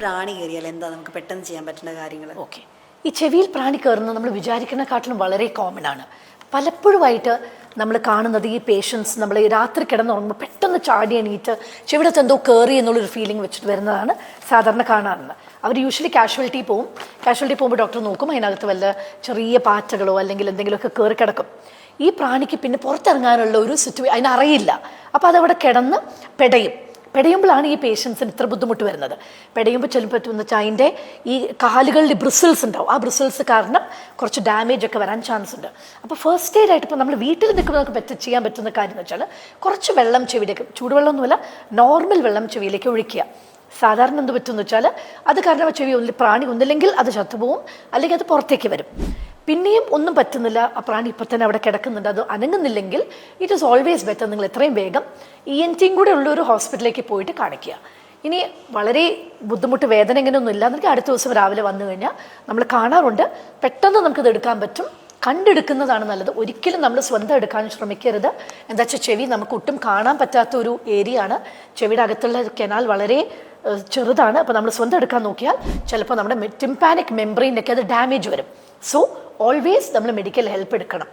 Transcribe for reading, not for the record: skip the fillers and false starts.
പ്രാണി കയറിയാൽ എന്താ നമുക്ക് പെട്ടെന്ന് ചെയ്യാൻ പറ്റുന്ന കാര്യങ്ങൾ? ഓക്കെ, ഈ ചെവിയിൽ പ്രാണി കയറുന്നത് നമ്മൾ വിചാരിക്കുന്നതിനെക്കാട്ടിലും വളരെ കോമൺ ആണ്. പലപ്പോഴുമായിട്ട് നമ്മൾ കാണുന്നത് ഈ പേഷ്യൻസ് നമ്മൾ രാത്രി കിടന്നുറങ്ങുമ്പോൾ പെട്ടെന്ന് ചാടി എണീറ്റ് ചെവിടത്ത് എന്തോ കയറി എന്നുള്ളൊരു ഫീലിംഗ് വെച്ചിട്ട് വരുന്നതാണ് സാധാരണ കാണാറുള്ളത്. അവർ യൂഷ്വലി കാഷ്വാലിറ്റി പോകുമ്പോൾ ഡോക്ടർ നോക്കും, അതിനകത്ത് വല്ല ചെറിയ പാറ്റകളോ അല്ലെങ്കിൽ എന്തെങ്കിലുമൊക്കെ കയറി കിടക്കും. ഈ പ്രാണിക്ക് പിന്നെ പുറത്തിറങ്ങാനുള്ള ഒരു അതിനറിയില്ല. അപ്പോൾ അതവിടെ കിടന്ന് പെടയുമ്പോഴാണ് ഈ പേഷ്യൻസിന് ഇത്ര ബുദ്ധിമുട്ട് വരുന്നത്. പെടയുമ്പോൾ ചിലപ്പോൾ എന്ന് വെച്ചാൽ അതിൻ്റെ ഈ കാലുകളിൽ ബ്രിസിൽസ് ഉണ്ടാവും. ആ ബ്രിസിൽസ് കാരണം കുറച്ച് ഡാമേജ് ഒക്കെ വരാൻ ചാൻസ് ഉണ്ട്. അപ്പോൾ ഫസ്റ്റ് എയ്ഡ് ആയിട്ട് ഇപ്പോൾ നമ്മൾ വീട്ടിൽ നിൽക്കുന്നവർക്ക് ചെയ്യാൻ പറ്റുന്ന കാര്യം എന്ന് വെച്ചാൽ കുറച്ച് വെള്ളം ചെവിയിലേക്ക്, ചൂടുവെള്ളമൊന്നുമല്ല നോർമൽ വെള്ളം ചെവിയിലേക്ക് ഒഴിക്കുക. സാധാരണ എന്ത് പറ്റുമെന്ന് വെച്ചാൽ അത് കാരണം ചെവി പ്രാണി ഒന്നില്ലെങ്കിൽ അത് ചത്തുപോകും, അല്ലെങ്കിൽ അത് പുറത്തേക്ക് വരും. പിന്നെയും ഒന്നും പറ്റുന്നില്ല, ആ പ്രാണി ഇപ്പം തന്നെ അവിടെ കിടക്കുന്നുണ്ട്, അത് അനങ്ങുന്നില്ലെങ്കിൽ ഇറ്റ് ഈസ് ഓൾവേസ് ബെറ്റർ നിങ്ങൾ എത്രയും വേഗം ENT കൂടെ ഉള്ള ഒരു ഹോസ്പിറ്റലിലേക്ക് പോയിട്ട് കാണിക്കുക. ഇനി വളരെ ബുദ്ധിമുട്ട് വേദന ഇങ്ങനെയൊന്നും ഇല്ല എന്നെങ്കിൽ അടുത്ത ദിവസം രാവിലെ വന്നു കഴിഞ്ഞാൽ നമ്മൾ കാണാറുണ്ട്, പെട്ടെന്ന് നമുക്കിത് എടുക്കാൻ പറ്റും. കണ്ടെടുക്കുന്നതാണ് നല്ലത്. ഒരിക്കലും നമ്മൾ സ്വന്തം എടുക്കാൻ ശ്രമിക്കരുത്. എന്താ വെച്ചാൽ ചെവി നമുക്ക് ഒട്ടും കാണാൻ പറ്റാത്ത ഒരു ഏരിയ ആണ്. ചെവിയുടെ അകത്തുള്ള കനാൽ വളരെ ചെറുതാണ്. അപ്പോൾ നമ്മൾ സ്വന്തം എടുക്കാൻ നോക്കിയാൽ ചിലപ്പോൾ നമ്മുടെ ടിംപാനിക് മെംബ്രെയിനൊക്കെ അത് ഡാമേജ് വരും. സോ ഓൾവേസ് നമ്മൾ മെഡിക്കൽ ഹെൽപ്പ് എടുക്കണം.